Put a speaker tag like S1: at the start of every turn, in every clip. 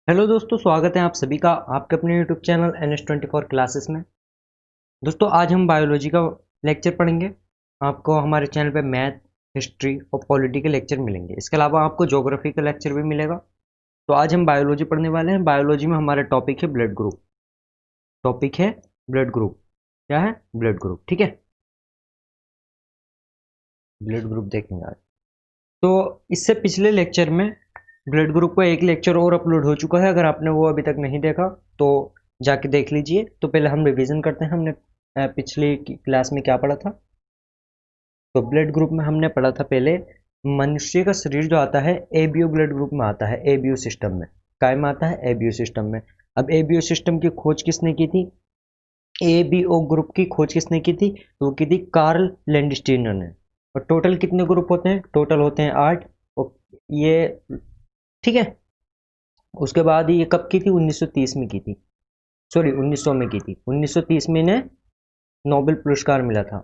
S1: Hello दोस्तों, स्वागत है आप सभी का आपके अपने यूट्यूब चैनल NS24 क्लासेस में। दोस्तों आज हम बायोलॉजी का लेक्चर पढ़ेंगे। आपको हमारे चैनल पे मैथ, हिस्ट्री और पॉलिटी के लेक्चर मिलेंगे। इसके अलावा आपको ज्योग्राफी का लेक्चर भी मिलेगा। तो आज हम बायोलॉजी पढ़ने वाले हैं। बायोलॉजी में हमारा टॉपिक है ब्लड ग्रुप। टॉपिक है ब्लड ग्रुप। क्या है? Blood group. ठीक है, ब्लड ग्रुप देखेंगे आज। तो इससे पिछले लेक्चर में ब्लड ग्रुप का एक लेक्चर और अपलोड हो चुका है। अगर आपने वो अभी तक नहीं देखा तो जाके देख लीजिए। तो पहले हम रिवीजन करते हैं। हमने पिछली क्लास में क्या पढ़ा था। तो ब्लड ग्रुप में हमने पढ़ा था पहले, मनुष्य का शरीर जो आता है एबीओ ब्लड ग्रुप में आता है। एबीओ सिस्टम में काय में आता है? एबीओ सिस्टम में। अब एबीओ सिस्टम की खोज किसने की थी? एबीओ ग्रुप की खोज किसने की थी? तो वो की थी कार्ल लैंडस्टीनर ने। और टोटल कितने ग्रुप होते हैं? टोटल होते हैं 8। और ये ठीक है। उसके बाद ये कब की थी? 1930 में की थी। सॉरी, 1900 में की थी। 1930 में इन्हें नोबेल पुरस्कार मिला था।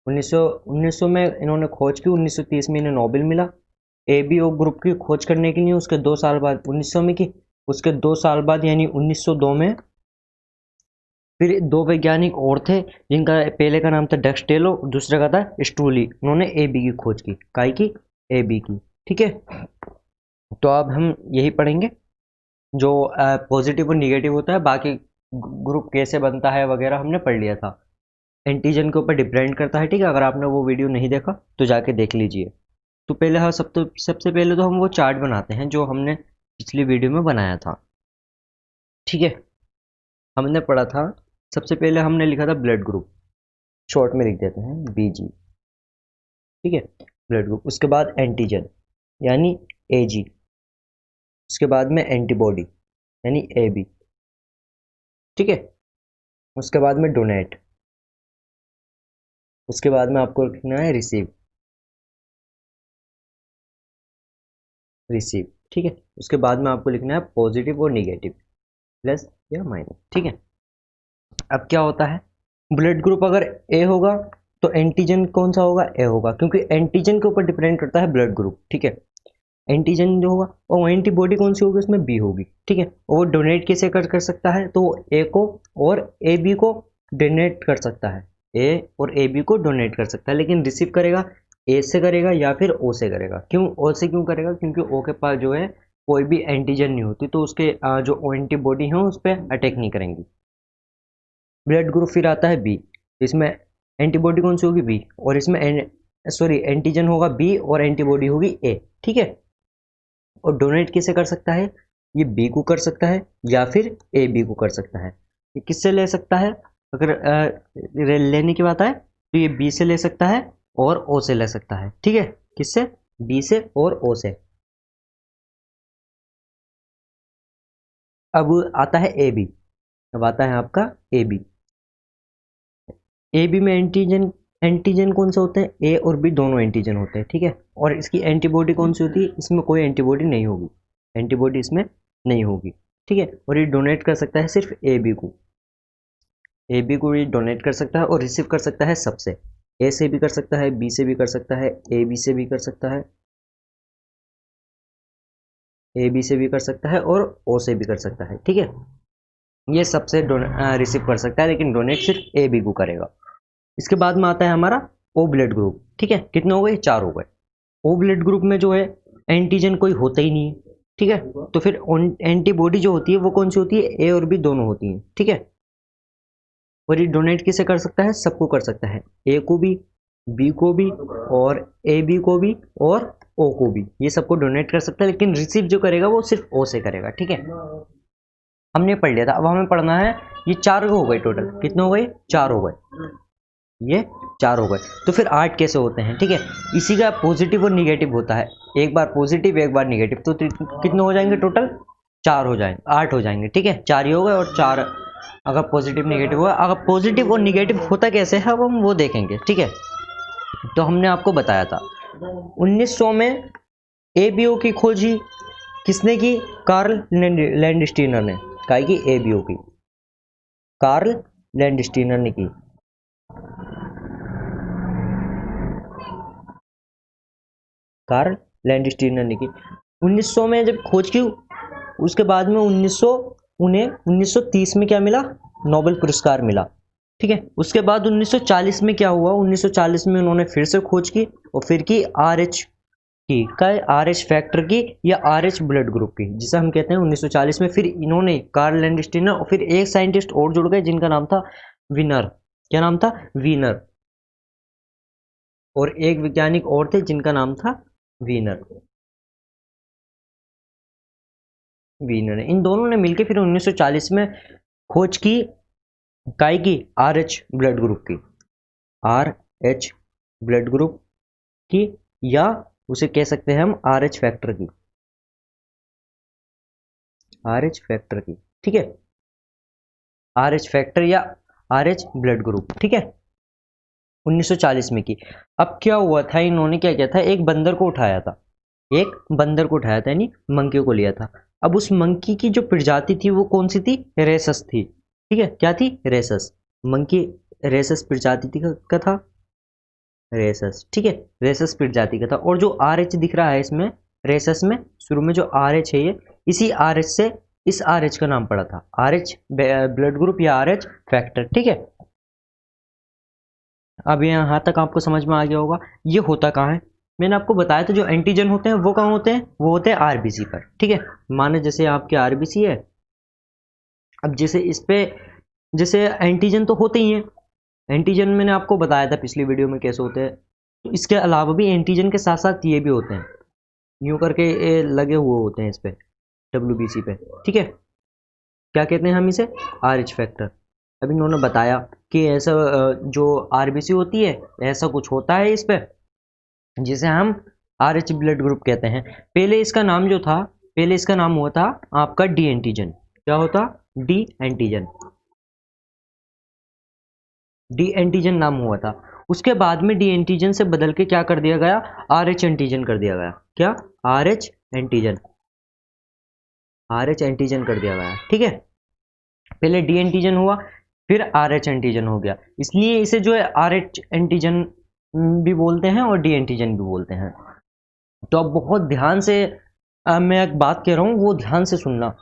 S1: 1900 में इन्होंने खोज की, 1930 में इन्हें नोबेल मिला। एबीओ ग्रुप की खोज करने के लिए उसके 2 साल बाद 1900 में की। उसके 2 साल बाद यानी 1902 में फिर दो वैज्ञानिक और थे, जिनका पहले का नाम था डेक्सटेलो, दूसरे का था स्टूली। उन्होंने एबी की खोज की। काय की? एबी की। ठीक है, तो अब हम यही पढ़ेंगे जो पॉजिटिव और निगेटिव होता है। बाकी ग्रुप कैसे बनता है वगैरह हमने पढ़ लिया था। एंटीजन के ऊपर डिपेंड करता है। ठीक है, अगर आपने वो वीडियो नहीं देखा तो जाके देख लीजिए। तो पहले हाँ, सबसे पहले तो हम वो चार्ट बनाते हैं जो हमने पिछली वीडियो में बनाया था। ठीक है, हमने पढ़ा था, सबसे पहले हमने लिखा था ब्लड ग्रुप, शॉर्ट में लिख देते हैं BG। ठीक है, ब्लड ग्रुप। उसके बाद एंटीजन यानी AG। उसके बाद में एंटीबॉडी यानी AB। ठीक है, उसके बाद में डोनेट। उसके बाद में आपको लिखना है रिसीव। रिसीव। ठीक है, उसके बाद में आपको लिखना है पॉजिटिव और निगेटिव, प्लस या माइनस। ठीक है, अब क्या होता है, ब्लड ग्रुप अगर ए होगा तो एंटीजन कौन सा होगा? ए होगा, क्योंकि एंटीजन के ऊपर डिपेंड करता है ब्लड ग्रुप। ठीक है, एंटीजन जो होगा और एंटीबॉडी कौन सी होगी? उसमें बी होगी। ठीक है, और वो डोनेट कैसे कर सकता है? तो ए को और ए बी को डोनेट कर सकता है। ए और ए बी को डोनेट कर सकता है, लेकिन रिसीव करेगा ए से करेगा या फिर ओ से करेगा। क्यों ओ से क्यों करेगा? क्योंकि ओ के पास जो है कोई भी एंटीजन नहीं होती, तो उसके जो एंटीबॉडी है उस पर अटैक नहीं करेंगी। ब्लड ग्रुप फिर आता है बी। इसमें एंटीबॉडी कौन सी होगी? बी। और इसमें सॉरी, एंटीजन होगा बी और एंटीबॉडी होगी ए। ठीक है, और डोनेट किसे कर सकता है? ये बी को कर सकता है या फिर ए बी को कर सकता है। ये किससे ले सकता है? अगर लेने की बात आए तो ये बी से ले सकता है और ओ से ले सकता है। ठीक है, किससे? बी से और ओ से। अब आता है ए बी। अब आता है आपका ए बी। ए बी में एंटीजन, एंटीजन कौन से होते हैं? ए और बी दोनों एंटीजन होते हैं। ठीक है, और इसकी एंटीबॉडी कौन सी होती है? इसमें कोई एंटीबॉडी नहीं होगी। एंटीबॉडी इसमें नहीं होगी। ठीक है, और ये डोनेट कर सकता है सिर्फ ए बी को। ए बी को ये डोनेट कर सकता है और रिसीव कर सकता है सबसे। ए से भी कर सकता है, बी से भी कर सकता है, ए बी से भी कर सकता है, ए बी से भी कर सकता है और ओ से भी कर सकता है। ठीक है, ये सबसे रिसीव कर सकता है, लेकिन डोनेट सिर्फ ए बी को करेगा। इसके बाद में आता है हमारा ओ ब्लड ग्रुप। ठीक है, कितने हो गए? 4 हो गए। ओ ब्लड ग्रुप में जो है एंटीजन कोई होता ही नहीं है। ठीक है, तो फिर एंटीबॉडी जो होती है वो कौन सी होती है? ए और बी दोनों होती हैं। ठीक है, और ये डोनेट किसे कर सकता है? सबको कर सकता है। ए को भी, बी को भी, और ए बी को भी, और ओ को भी। ये सबको डोनेट कर सकता है, लेकिन रिसीव जो करेगा वो सिर्फ ओ से करेगा। ठीक है, हमने पढ़ लिया था। अब हमें पढ़ना है, ये 4 हो गए टोटल। कितने हो गए? 4 हो गए। ये 4 हो गए। तो फिर 8 कैसे होते हैं? ठीक है, इसी का पॉजिटिव और निगेटिव होता है। एक बार पॉजिटिव एक बार निगेटिव, तो कितने हो जाएंगे टोटल? 4 हो जाएंगे, 8 हो जाएंगे। ठीक है, 4 ही हो गए और 4 अगर पॉजिटिव निगेटिव हुआ। अगर पॉजिटिव और निगेटिव होता कैसे है अब हम वो देखेंगे। ठीक है, तो हमने आपको बताया था 1900 में एबीओ की खोजी किसने की? कार्ल लैंडस्टीनर ने। काय की? एबीओ की। कार्ल लैंडस्टीनर ने की। कार्ल लैंडस्टीनर ने की 1900 में जब खोज की उसके बाद में उन्हें 1930 में क्या मिला, नोबेल पुरस्कार मिला। ठीक है, उसके बाद 1940 में क्या हुआ, 1940 में उन्होंने फिर से खोज की और फिर की RH की, RH फैक्टर की या RH ब्लड ग्रुप की, जिसे हम कहते हैं 1940 में। फिर इन्होंने कार्ल लैंडस्टीनर और फिर एक साइंटिस्ट और जुड़ गए जिनका नाम था वीनर। क्या नाम था, वीनर। और एक वैज्ञानिक और थे जिनका नाम था वीनर। इन दोनों ने मिलकर फिर 1940 में खोज की काय की, RH ब्लड ग्रुप की, RH ब्लड ग्रुप की, या उसे कह सकते हैं हम RH फैक्टर की, RH फैक्टर की। ठीक है, RH फैक्टर या RH ब्लड ग्रुप। ठीक है, 1940 में की। अब क्या हुआ था, इन्होंने क्या किया था, एक बंदर को उठाया था, यानी मंकी को लिया था। अब उस मंकी की जो प्रजाति थी वो कौन सी थी, रेसस थी। ठीक है, क्या थी, रेसस। मंकी रेसस प्रजाति का था, रेसस। ठीक है, रेसस प्रजाति का था। और जो RH दिख रहा है इसमें, रेसस में शुरू में जो RH है, ये इसी RH से इस RH का नाम पड़ा था, RH ब्लड ग्रुप या RH फैक्टर। ठीक है, अब यहाँ तक आपको समझ में आ गया होगा। ये होता कहाँ है, मैंने आपको बताया था जो एंटीजन होते हैं वो कहाँ होते हैं, वो होते हैं RBC पर। ठीक है, माने जैसे आपके RBC है, अब जैसे इस पे जैसे एंटीजन तो होते ही हैं, एंटीजन मैंने आपको बताया था पिछली वीडियो में कैसे होते हैं। तो इसके अलावा भी एंटीजन के साथ साथ ये भी होते हैं, यूं करके ये लगे हुए होते हैं इस पे, WBC पे। ठीक है, क्या कहते हैं हम इसे, RH फैक्टर। अब इन्होंने बताया कि ऐसा जो RBC होती है ऐसा कुछ होता है इस पे, जिसे हम RH ब्लड ग्रुप कहते हैं। पहले इसका नाम जो था, पहले इसका नाम हुआ था आपका डी एंटीजन। क्या होता, डी एंटीजन, डी एंटीजन नाम हुआ था। उसके बाद में डी एंटीजन से बदल के क्या कर दिया गया, RH एंटीजन कर दिया गया। क्या, RH एंटीजन, RH एंटीजन कर दिया गया। ठीक है, पहले डी एंटीजन हुआ फिर RH एंटीजन हो गया, इसलिए इसे जो है RH एंटीजन भी बोलते हैं और डी एंटीजन भी बोलते हैं। तो अब बहुत ध्यान से मैं एक बात कह रहा हूं, वो ध्यान से सुनना।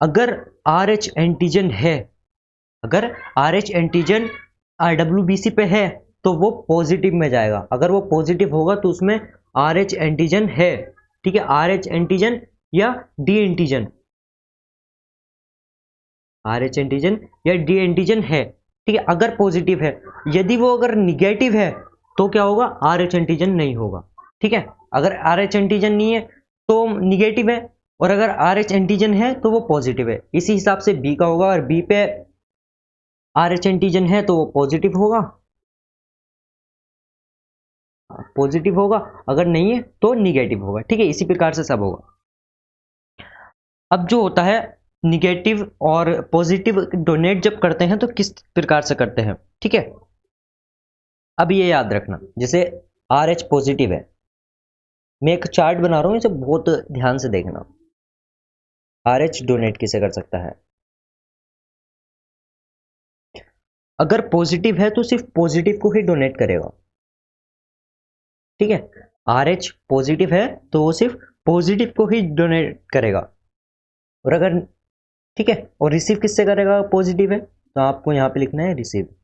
S1: अगर RH एंटीजन है, अगर RH एंटीजन WBC पे है तो वो पॉजिटिव में जाएगा। अगर वो पॉजिटिव होगा तो उसमें RH एंटीजन है। ठीक है, RH एंटीजन या डी एंटीजन, RH एंटीजन या डी एंटीजन है। ठीक है, अगर पॉजिटिव है। यदि वो अगर निगेटिव है तो क्या होगा, RH एंटीजन नहीं होगा। ठीक है, अगर RH एंटीजन नहीं है तो निगेटिव है, और अगर RH एंटीजन है तो वो पॉजिटिव है। इसी हिसाब से बी का होगा, और बी पे RH एंटीजन है तो वो पॉजिटिव होगा, पॉजिटिव होगा, अगर नहीं है तो निगेटिव होगा। ठीक है, इसी प्रकार से सब होगा। अब जो होता है निगेटिव और पॉजिटिव डोनेट जब करते हैं तो किस प्रकार से करते हैं। ठीक है, अब ये याद रखना, जैसे RH पॉजिटिव है, मैं एक चार्ट बना रहा हूं, इसे बहुत ध्यान से देखना। RH डोनेट किसे कर सकता है, अगर पॉजिटिव है तो सिर्फ पॉजिटिव को ही डोनेट करेगा। ठीक है, RH पॉजिटिव है तो वो सिर्फ पॉजिटिव को ही डोनेट करेगा। और अगर, ठीक है, और रिसीव किससे करेगा, पॉजिटिव है तो आपको यहां पे लिखना है रिसीव।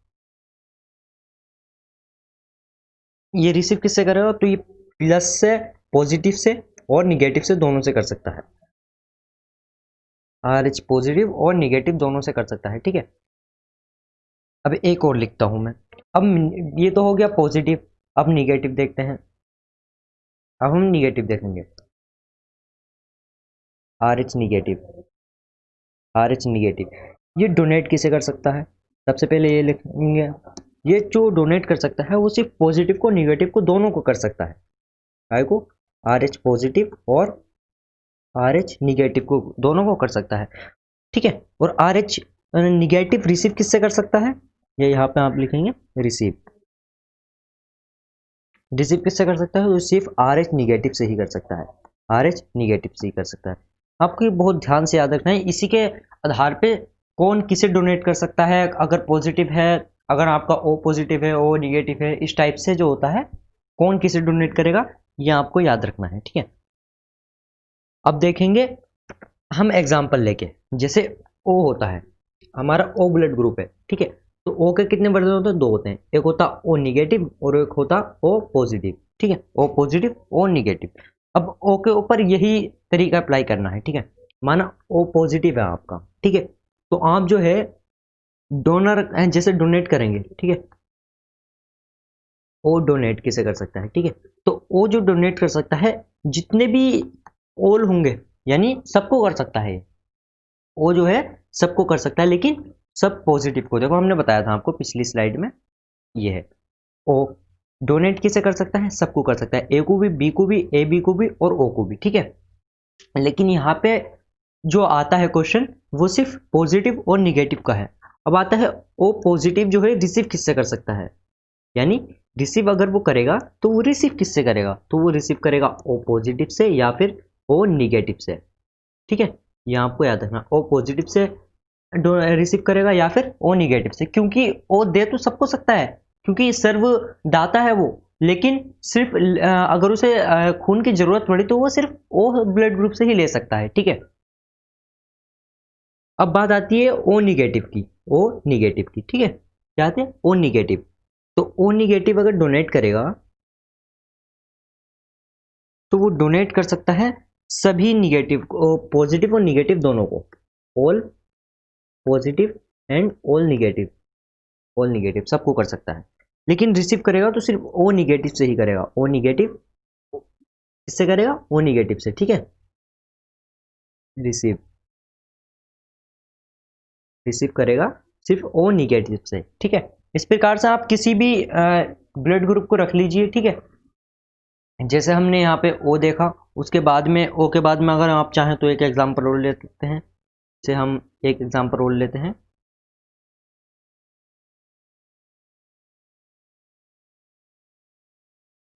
S1: ये रिसीव किससे करेगा, तो ये प्लस से, पॉजिटिव से और निगेटिव से, दोनों से कर सकता है। RH पॉजिटिव और निगेटिव दोनों से कर सकता है। ठीक है, अब एक और लिखता हूं मैं। अब ये तो हो गया पॉजिटिव, अब निगेटिव देखते हैं। अब हम निगेटिव देखेंगे, RH निगेटिव, RH निगेटिव। ये डोनेट किसे कर सकता है, सबसे पहले ये लिखेंगे। ये जो डोनेट कर सकता है वो सिर्फ पॉजिटिव को निगेटिव को दोनों को कर सकता है। काय को, RH पॉजिटिव और RH निगेटिव को दोनों को कर सकता है। ठीक है, और RH निगेटिव रिसीव किससे कर सकता है, ये यहाँ पे आप लिखेंगे रिसीव। रिसीव किससे कर सकता है, तो सिर्फ RH निगेटिव से ही कर सकता है, RH निगेटिव से ही कर सकता है। आपको ये बहुत ध्यान से याद रखना है। इसी के आधार पे कौन किसे डोनेट कर सकता है, अगर पॉजिटिव है, अगर आपका O पॉजिटिव है, O निगेटिव है, इस टाइप से जो होता है कौन किसे डोनेट करेगा, ये आपको याद रखना है। ठीक है, अब देखेंगे हम एग्जाम्पल लेके, जैसे ओ होता है, हमारा ओ ब्लड ग्रुप है, ठीक है। तो ओ के कितने वर्जन होते हैं? दो होते हैं, एक होता ओ निगेटिव और एक होता ओ पॉजिटिव, ठीक है। O positive, O negative. अब ओ के ऊपर यही तरीका अप्लाई करना है, ठीक है। माना ओ पॉजिटिव है आपका, ठीक है। तो आप जो है डोनर, जैसे डोनेट करेंगे, ठीक है। ओ डोनेट किसे कर सकता है, ठीक है। तो ओ जो डोनेट कर सकता है, जितने भी ओल होंगे, यानी सबको कर सकता है। ओ जो है सबको कर सकता है, लेकिन सब पॉजिटिव को। देखो हमने बताया था आपको पिछली स्लाइड में, ये है ओ। डोनेट किसे कर सकता है? सबको कर सकता है, ए को भी, बी को भी, ए बी को भी और ओ को भी, ठीक है। लेकिन यहाँ पे जो आता है क्वेश्चन, वो सिर्फ पॉजिटिव और निगेटिव का है। अब आता है ओ पॉजिटिव जो है रिसीव किससे कर सकता है, यानी रिसीव अगर वो करेगा तो वो रिसीव किससे करेगा? तो वो रिसीव करेगा ओ पॉजिटिव से या फिर ओ निगेटिव से, ठीक है। ये आपको याद रखना, ओ पॉजिटिव से रिसीव करेगा या फिर ओ निगेटिव से, क्योंकि ओ दे तो सबको सकता है, क्योंकि सर्व दाता है वो। लेकिन सिर्फ अगर उसे खून की जरूरत पड़ी तो वो सिर्फ ओ ब्लड ग्रुप से ही ले सकता है, ठीक है। अब बात आती है ओ निगेटिव की, ओ निगेटिव की, ठीक है। क्या आते हैं? O negative. तो ओ निगेटिव अगर डोनेट करेगा तो वो डोनेट कर सकता है सभी निगेटिव को, पॉजिटिव और निगेटिव दोनों को, all positive and all negative सबको कर सकता है। लेकिन रिसीव करेगा तो सिर्फ ओ निगेटिव से ही करेगा, ओ निगेटिव किससे करेगा? ओ निगेटिव से, ठीक है। रिसीव रिसीव करेगा सिर्फ ओ निगेटिव से, ठीक है। इस प्रकार से आप किसी भी ब्लड ग्रुप को रख लीजिए, ठीक है। जैसे हमने यहाँ पे ओ देखा, उसके बाद में ओ के बाद में अगर आप चाहें तो एक एग्जांपल और ले सकते हैं। जैसे हम एक एग्जांपल और लेते हैं,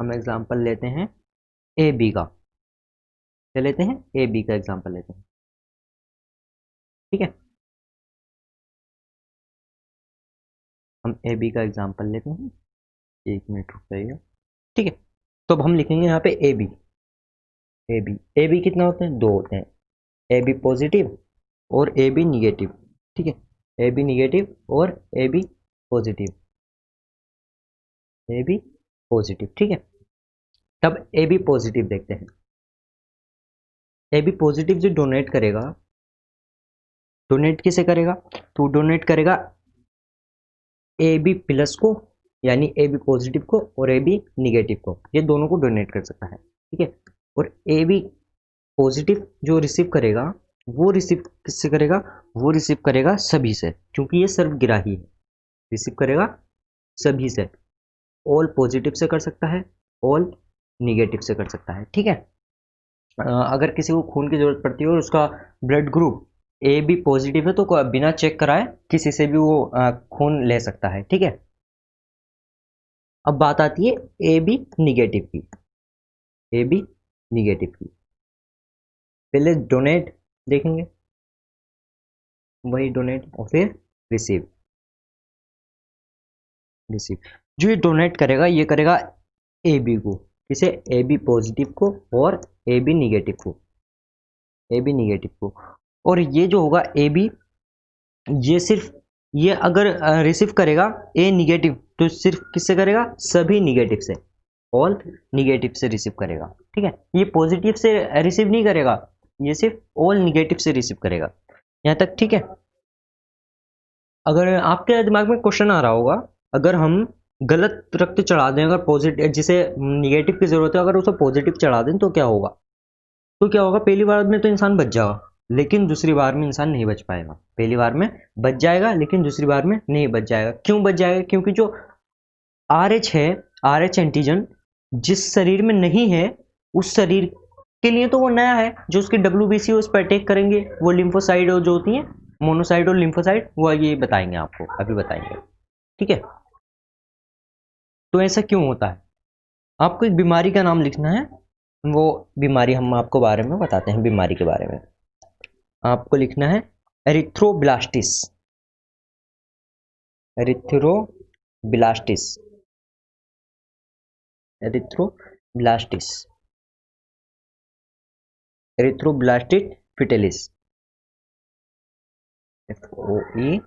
S1: हम एग्जांपल लेते हैं ए बी का। क्या लेते हैं? ए बी का एग्जांपल लेते हैं, ठीक है। हम ए बी का एग्जांपल लेते हैं, एक मिनट रुक जाइएगा, ठीक है। तो अब हम लिखेंगे यहाँ पे ए बी। ए बी कितना होते हैं? दो होते हैं, ए बी पॉजिटिव और ए बी निगेटिव, ठीक है। ए बी निगेटिव और A B positive, A B positive, ठीक है। तब ए बी पॉजिटिव देखते हैं। ए बी पॉजिटिव जो डोनेट करेगा, डोनेट किसे करेगा? तो डोनेट करेगा ए बी प्लस को, यानी ए बी पॉजिटिव को, और ए बी निगेटिव को, ये दोनों को डोनेट कर सकता है, ठीक है। और ए बी पॉजिटिव जो रिसीव करेगा, वो रिसीव किससे करेगा? वो रिसीव करेगा सभी से, क्योंकि ये सर्वग्राही है। रिसीव करेगा सभी से, ऑल पॉजिटिव से कर सकता है, ऑल निगेटिव से कर सकता है, ठीक है। अगर किसी को खून की जरूरत पड़ती है और उसका blood group A B positive है, तो बिना चेक कराए किसी से भी वो खून ले सकता है, ठीक है। अब बात आती है ए बी निगेटिव की, ए बी निगेटिव की। पहले डोनेट देखेंगे, वही डोनेट और फिर रिसीव। रिसीव जो ये डोनेट करेगा, ये करेगा ए बी को, किसे? ए बी पॉजिटिव को और ए बी निगेटिव को, ए बी निगेटिव को। और ये जो होगा ए बी, ये सिर्फ, ये अगर रिसीव करेगा ए निगेटिव, तो सिर्फ किससे करेगा? सभी निगेटिव से, ऑल निगेटिव से रिसीव करेगा, ठीक है। ये पॉजिटिव से रिसीव नहीं करेगा, ये सिर्फ ऑल निगेटिव से रिसीव करेगा। यहाँ तक ठीक है। अगर आपके दिमाग में क्वेश्चन आ रहा होगा, अगर हम गलत रक्त चढ़ा दें, अगर पॉजिटिव, जिसे निगेटिव की जरूरत है, अगर उसे पॉजिटिव चढ़ा दें तो क्या होगा? तो क्या होगा? पहली बार में तो इंसान बच जाएगा, लेकिन दूसरी बार में इंसान नहीं बच पाएगा। पहली बार में बच जाएगा, लेकिन दूसरी बार में नहीं बच जाएगा। क्यों बच जाएगा? क्योंकि जो आर एच है, आर एच एंटीजन जिस शरीर में नहीं है, उस शरीर के लिए तो वो नया है। जो उसकी डब्ल्यूबीसी उस पर अटैक करेंगे, वो लिम्फोसाइड जो होती है, मोनोसाइड और लिम्फोसाइड, वो ये बताएंगे आपको, अभी बताएंगे, ठीक है। तो ऐसा क्यों होता है? आपको एक बीमारी का नाम लिखना है, वो बीमारी हम आपको बारे में बताते हैं। बीमारी के बारे में आपको लिखना है एरिथ्रोब्लास्टिस, एरिथ्रोब्लास्टिस, एरिथ्रोब्लास्टिस, एरिथ्रोब्लास्टिक फिटेलिस, FOETALIS,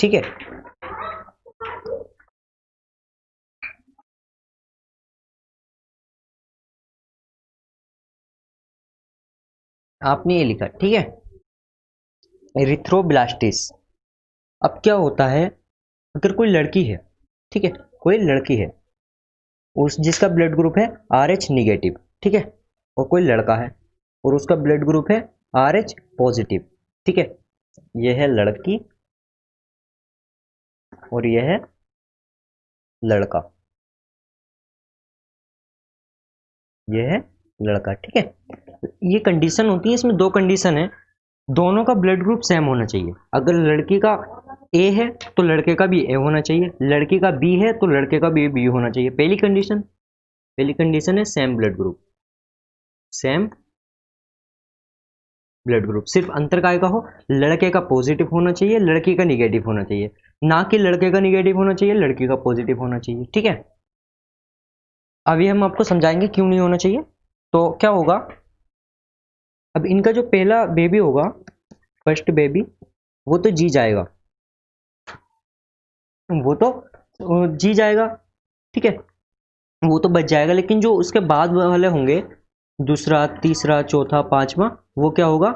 S1: ठीक है। आपने ये लिखा, ठीक है, एरिथ्रोब्लास्टिस। अब क्या होता है, अगर कोई लड़की है, ठीक है, कोई लड़की है उस जिसका ब्लड ग्रुप है RH निगेटिव, ठीक है, और कोई लड़का है और उसका ब्लड ग्रुप है RH पॉजिटिव, ठीक है, यह है लड़की और यह है लड़का, यह है लड़का, ठीक है। ये कंडीशन होती है, इसमें दो कंडीशन है, दोनों का ब्लड ग्रुप सेम होना चाहिए। अगर लड़की का A है तो लड़के का भी A होना चाहिए, लड़की का B है तो लड़के का भी B होना चाहिए। पहली कंडीशन है same blood group, same blood group. सिर्फ अंतर काय का हो, लड़के का पॉजिटिव होना चाहिए, लड़की का निगेटिव होना चाहिए, ना कि लड़के का निगेटिव होना चाहिए लड़की का पॉजिटिव होना चाहिए, ठीक है। अभी हम आपको समझाएंगे क्यों नहीं होना चाहिए। तो क्या होगा, अब इनका जो पहला बेबी होगा, फर्स्ट बेबी, वो तो जी जाएगा, वो तो जी जाएगा, ठीक है, वो तो बच जाएगा। लेकिन जो उसके बाद वाले होंगे, दूसरा, तीसरा, चौथा, पांचवा, वो क्या होगा,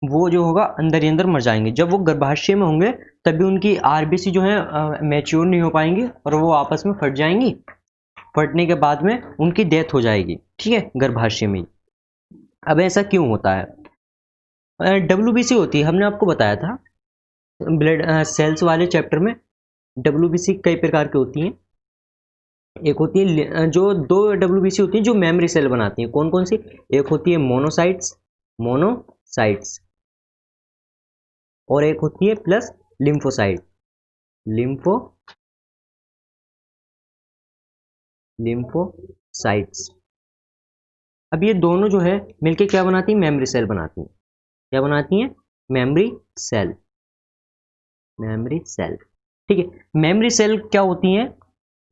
S1: वो जो होगा अंदर ही अंदर मर जाएंगे। जब वो गर्भाशय में होंगे तभी उनकी RBC जो है मैच्योर नहीं हो पाएंगी और वो आपस में फट जाएंगी। फटने के बाद में उनकी डेथ हो जाएगी, ठीक है, गर्भाशय में। अब ऐसा क्यों होता है, WBC होती है, हमने आपको बताया था ब्लड सेल्स वाले चैप्टर में। WBC कई प्रकार की होती हैं। एक होती है, जो दो WBC होती हैं जो मेमोरी सेल बनाती हैं, कौन कौन सी, एक होती है मोनोसाइट्स और एक होती है प्लस लिम्फोसाइट्स। अब ये दोनों जो है मिलके क्या बनाती हैं, मेमोरी सेल बनाती हैं। क्या बनाती हैं, मेमोरी सेल, ठीक है। मेमोरी सेल क्या होती हैं,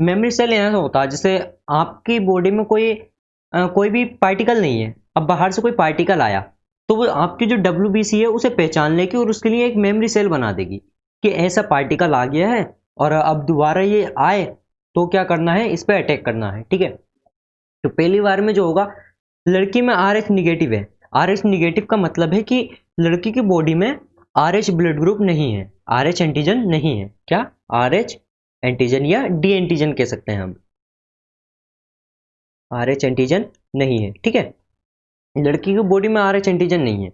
S1: मेमोरी सेल ऐसा होता है जैसे आपकी बॉडी में कोई भी पार्टिकल नहीं है, अब बाहर से कोई पार्टिकल आया तो वो आपकी जो WBC है उसे पहचान लेगी और उसके लिए एक मेमोरी सेल बना देगी कि ऐसा पार्टिकल आ गया है और अब दोबारा ये आए तो क्या करना है, इस पर अटैक करना है, ठीक है। तो पहली बार में जो होगा, लड़की में RH निगेटिव है। RH निगेटिव का मतलब है कि लड़की की बॉडी में RH ब्लड ग्रुप नहीं है, RH एंटीजन नहीं है। क्या, RH एंटीजन या D एंटीजन कह सकते हैं हम, RH एंटीजन नहीं है, ठीक है। लड़की की बॉडी में RH एंटीजन नहीं है।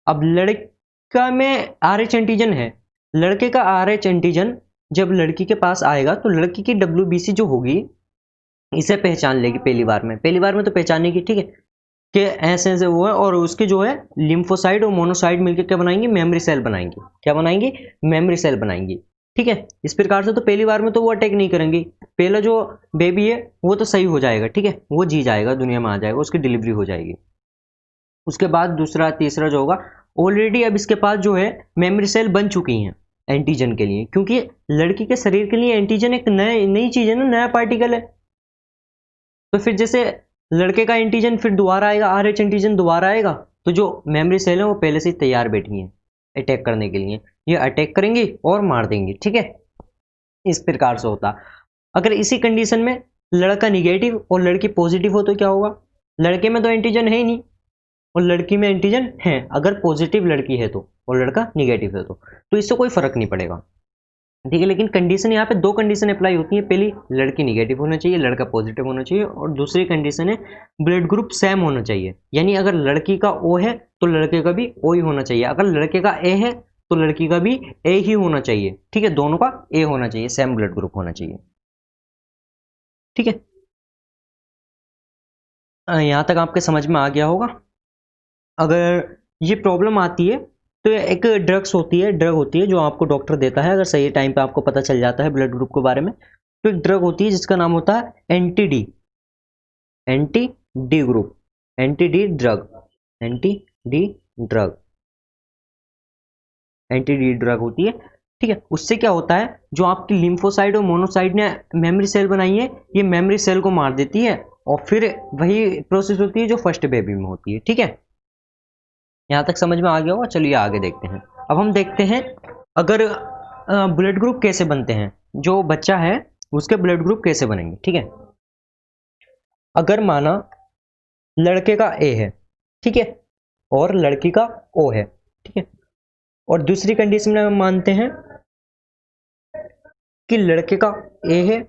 S1: अब लड़का में RH एंटीजन है, लड़के का RH एंटीजन जब लड़की के पास आएगा तो लड़की की WBC जो होगी इसे पहचान लेगी पहली बार में तो पहचानेगी, ठीक है, कि ऐसे ऐसे वो है। और उसके जो है लिम्फोसाइड और मोनोसाइड मिलकर क्या बनाएंगे, मेमोरी सेल बनाएंगे। क्या बनाएंगे, मेमोरी सेल बनाएंगी, ठीक है। इस प्रकार से तो पहली बार में तो वो अटैक नहीं करेंगी, पहला जो बेबी है वो तो सही हो जाएगा, ठीक है, वो जी जाएगा, दुनिया में आ जाएगा, उसकी डिलीवरी हो जाएगी। उसके बाद दूसरा, तीसरा जो होगा, ऑलरेडी अब इसके पास जो है मेमोरी सेल बन चुकी हैं एंटीजन के लिए, क्योंकि लड़की के शरीर के लिए एंटीजन एक नई चीज है ना, नया पार्टिकल है। तो फिर जैसे लड़के का एंटीजन फिर दोबारा आएगा, RH एंटीजन दोबारा आएगा, तो जो मेमोरी सेल है वो पहले से ही तैयार बैठी हैं अटैक करने के लिए, ये अटैक करेंगी और मार देंगी, ठीक है। इस प्रकार से होता। अगर इसी कंडीशन में लड़का निगेटिव और लड़की पॉजिटिव हो तो क्या होगा, लड़के में तो एंटीजन है ही नहीं और लड़की में एंटीजन है, अगर पॉजिटिव लड़की है तो और लड़का निगेटिव है तो इससे कोई फर्क नहीं पड़ेगा, ठीक है। लेकिन कंडीशन, यहाँ पे दो कंडीशन अप्लाई होती है, पहली लड़की निगेटिव होना चाहिए, लड़का पॉजिटिव होना चाहिए, और दूसरी कंडीशन है ब्लड ग्रुप सेम होना चाहिए। यानी अगर लड़की का O है तो लड़के का भी O ही होना चाहिए, अगर लड़के का A है तो लड़की का भी A ही होना चाहिए, ठीक है, दोनों का A होना चाहिए, सेम ब्लड ग्रुप होना चाहिए, ठीक है। यहाँ तक आपके समझ में आ गया होगा। अगर ये प्रॉब्लम आती है तो एक ड्रग होती है जो आपको डॉक्टर देता है, अगर सही टाइम पे आपको पता चल जाता है ब्लड ग्रुप के बारे में। तो एक ड्रग होती है जिसका नाम होता है anti D group, anti D drug होती है, ठीक है। उससे क्या होता है, जो आपकी लिम्फोसाइड और मोनोसाइड ने मेमोरी सेल बनाई है, ये मेमोरी सेल को मार देती है और फिर वही प्रोसेस होती है जो फर्स्ट बेबी में होती है, ठीक है। यहाँ तक समझ में आ गया होगा। चलिए आगे देखते हैं। अब हम देखते हैं अगर ब्लड ग्रुप कैसे बनते हैं, जो बच्चा है उसके ब्लड ग्रुप कैसे बनेंगे। ठीक है, अगर माना लड़के का ए है, ठीक है, और लड़की का ओ है, ठीक है, और दूसरी कंडीशन में हम मानते हैं कि लड़के का ए है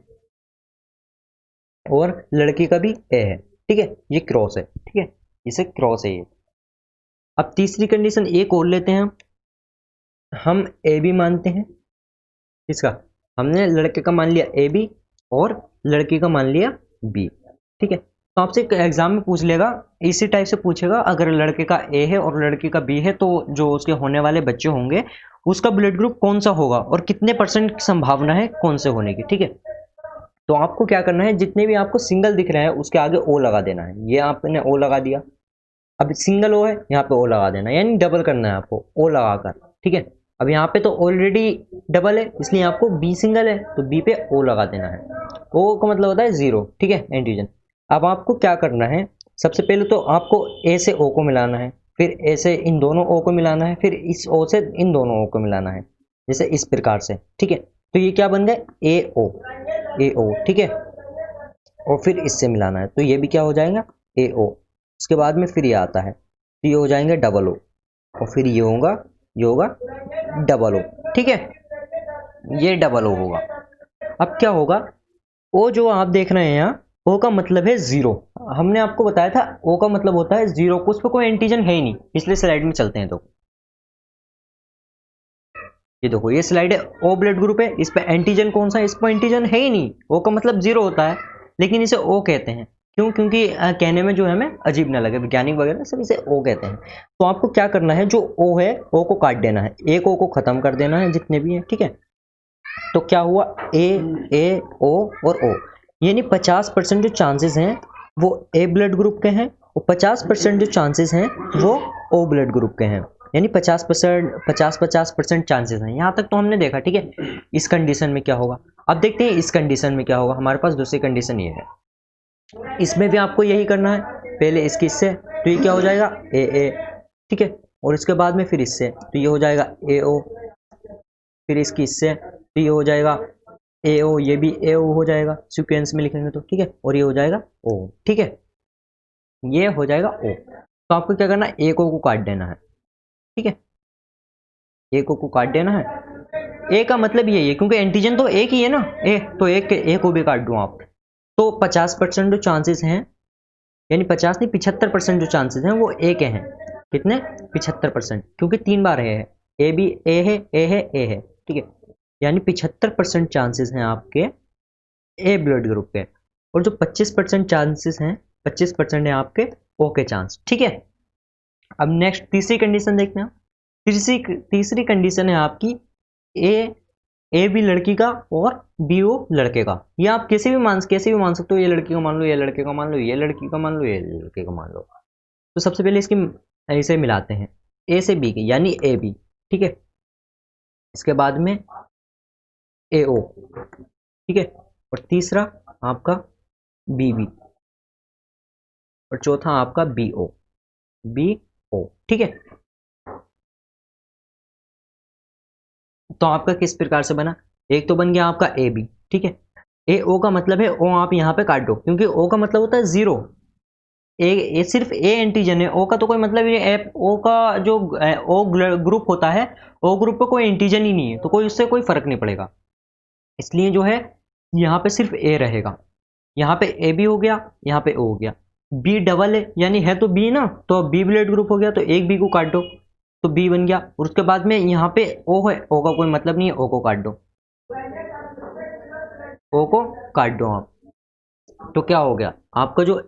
S1: और लड़की का भी ए है, ठीक है, ये क्रॉस है, ठीक है, इसे क्रॉस है ये। अब तीसरी कंडीशन एक और लेते हैं, हम ए बी मानते हैं, इसका हमने लड़के का मान लिया ए बी और लड़की का मान लिया बी, ठीक है। तो आपसे एग्जाम में पूछ लेगा, इसी टाइप से पूछेगा, अगर लड़के का ए है और लड़की का बी है तो जो उसके होने वाले बच्चे होंगे उसका ब्लड ग्रुप कौन सा होगा और कितने % संभावना है कौन से होने की, ठीक है। तो आपको क्या करना है, जितने भी आपको सिंगल दिख रहे हैं उसके आगे ओ लगा देना है। ये आपने ओ लगा दिया, अब सिंगल ओ है यहाँ पे ओ लगा देना है, यानी डबल करना है आपको ओ लगाकर, ठीक है। अब यहाँ पे तो ऑलरेडी डबल है इसलिए आपको बी सिंगल है तो बी पे ओ लगा देना है। ओ का मतलब होता है 0, ठीक है, एंटीजन। अब आपको क्या करना है, सबसे पहले तो आपको ए से ओ को मिलाना है, फिर ए से इन दोनों ओ को मिलाना है, फिर इस ओ से इन दोनों ओ को मिलाना है, जैसे इस प्रकार से, ठीक है। तो ये क्या बन गए, ए ओ, ठीक है, और फिर इससे मिलाना है तो ये भी क्या हो जाएगा, ए ओ। इसके बाद में फिर ये आता है तो ये हो जाएंगे डबल ओ, और फिर ये होगा डबल ओ, ठीक है, ये डबल ओ होगा। अब क्या होगा, ओ जो आप देख रहे हैं यहाँ, ओ का मतलब है 0। हमने आपको बताया था ओ का मतलब होता है 0, उस पर कोई एंटीजन है ही नहीं। पिछले स्लाइड में चलते हैं तो ये देखो, ये स्लाइड है, ओ ब्लड ग्रुप है, इस पे एंटीजन कौन सा है, इस पर एंटीजन है ही नहीं। ओ का मतलब 0 होता है, लेकिन इसे ओ कहते हैं, क्यों, क्योंकि कहने में जो है हमें अजीब ना लगे, वैज्ञानिक वगैरह सब इसे ओ कहते हैं। तो आपको क्या करना है, जो ओ है ओ को काट देना है, एक ओ को खत्म कर देना है जितने भी हैं, ठीक है। तो क्या हुआ, ए ओ और ओ, यानी 50% जो चांसेस हैं वो ए ब्लड ग्रुप के हैं और 50% जो चांसेस हैं वो ओ ब्लड ग्रुप के हैं, यानी 50% चांसेस हैं। यहाँ तक तो हमने देखा, ठीक है। इस कंडीशन में क्या होगा, अब देखते हैं इस कंडीशन में क्या होगा। हमारे पास दूसरी कंडीशन ये है, इसमें भी आपको यही करना है, पहले इसकी इससे तो ये क्या हो जाएगा, ए, ठीक है, और इसके बाद में फिर इससे तो ये हो जाएगा ए ओ, फिर इसकी इससे तो ये हो जाएगा ए ओ, ये भी ए ओ हो जाएगा सीक्वेंस में लिखेंगे तो, ठीक है, और ये हो जाएगा ओ, ठीक है, ये हो जाएगा ओ। तो आपको क्या करना है, एक ओ को काट देना है, ठीक है, एक ओ को काट देना है। ए का मतलब यही है, क्योंकि एंटीजन तो एक ही है ना, ए, तो एक को भी काट दूं आप, तो 50% जो चांसेस हैं, यानी 50 नहीं 75% जो चांसेस हैं वो ए के हैं। कितने, 75%, क्योंकि 3 बार है, ए भी ए है, ए है, ए है, ठीक है, यानी 75% चांसेस हैं आपके ए ब्लड ग्रुप के, और जो 25% चांसेस हैं, 25% है आपके ओ के चांस, ठीक है। अब नेक्स्ट तीसरी कंडीशन देखते हैं। तीसरी कंडीशन है आपकी ए बी लड़की का और बी ओ लड़के का। ये आप कैसे भी मान सकते हो, ये लड़की का मान लो, ये लड़के का मान लो, ये लड़की का मान लो, ये लड़के का मान लो। तो सबसे पहले इसकी ऐसे मिलाते हैं, ए से बी की, यानी ए बी, ठीक है, इसके बाद में ए ओ, ठीक है, और तीसरा आपका बी बी, और चौथा आपका बी ओ, ठीक है। तो आपका किस प्रकार से बना, एक तो बन गया आपका ए बी, ठीक है, ए ओ का मतलब है ओ, आप यहाँ पे काट दो, क्योंकि ओ का मतलब होता है 0, ए सिर्फ ए एंटीजन है, ओ का तो कोई मतलब ही नहीं। ओ का जो ओ ग्रुप होता है, ओ ग्रुप पे कोई एंटीजन ही नहीं है, तो कोई उससे कोई फर्क नहीं पड़ेगा, इसलिए जो है यहाँ पे सिर्फ ए रहेगा। यहाँ पे ए बी हो गया, यहाँ पे ओ हो गया, बी डबल है, यानी है तो बी ना, तो बी ब्लड ग्रुप हो गया, तो एक बी को काट दो तो बी बन गया, और उसके बाद में यहाँ पे ओ है, ओ का कोई मतलब नहीं है, ओ को काट दो, ओ को काट दो आप, तो क्या हो गया आपका, जो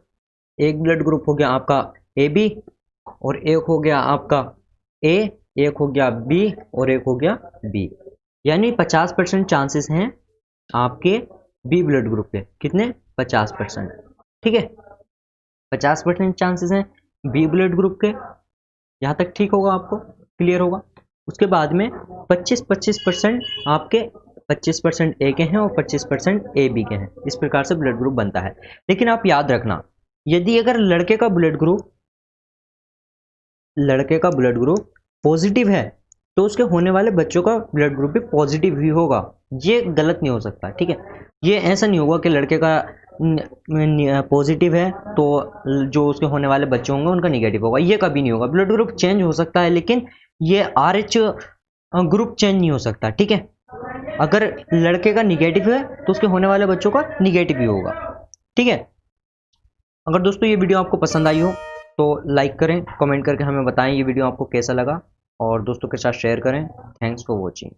S1: एक ब्लड ग्रुप हो गया आपका ए बी, और एक हो गया आपका ए, एक हो गया बी, और एक हो गया बी, यानी 50% चांसेस हैं आपके बी ब्लड ग्रुप के। कितने, 50%, ठीक है, 50% चांसेस हैं बी ब्लड ग्रुप के। यहाँ तक ठीक होगा, आपको क्लियर होगा। उसके बाद में 25% आपके, 25% ए के हैं और 25% ए बी के हैं, इस प्रकार से ब्लड ग्रुप बनता है। लेकिन आप याद रखना, यदि अगर लड़के का ब्लड ग्रुप लड़के का ब्लड ग्रुप पॉजिटिव है तो उसके होने वाले बच्चों का ब्लड ग्रुप भी पॉजिटिव ही होगा। ये गलत नहीं हो सकता, ठीक है। ये ऐसा नहीं होगा कि लड़के का पॉजिटिव है तो जो उसके होने वाले बच्चे होंगे उनका निगेटिव होगा, ये कभी नहीं होगा। ब्लड ग्रुप चेंज हो सकता है लेकिन ये RH ग्रुप चेंज नहीं हो सकता, ठीक है। अगर लड़के का निगेटिव है तो उसके होने वाले बच्चों का निगेटिव ही होगा, ठीक है। अगर दोस्तों ये वीडियो आपको पसंद आई हो तो लाइक करें, कमेंट करके हमें बताएं ये वीडियो आपको कैसा लगा और दोस्तों के साथ शेयर करें। Thanks for watching.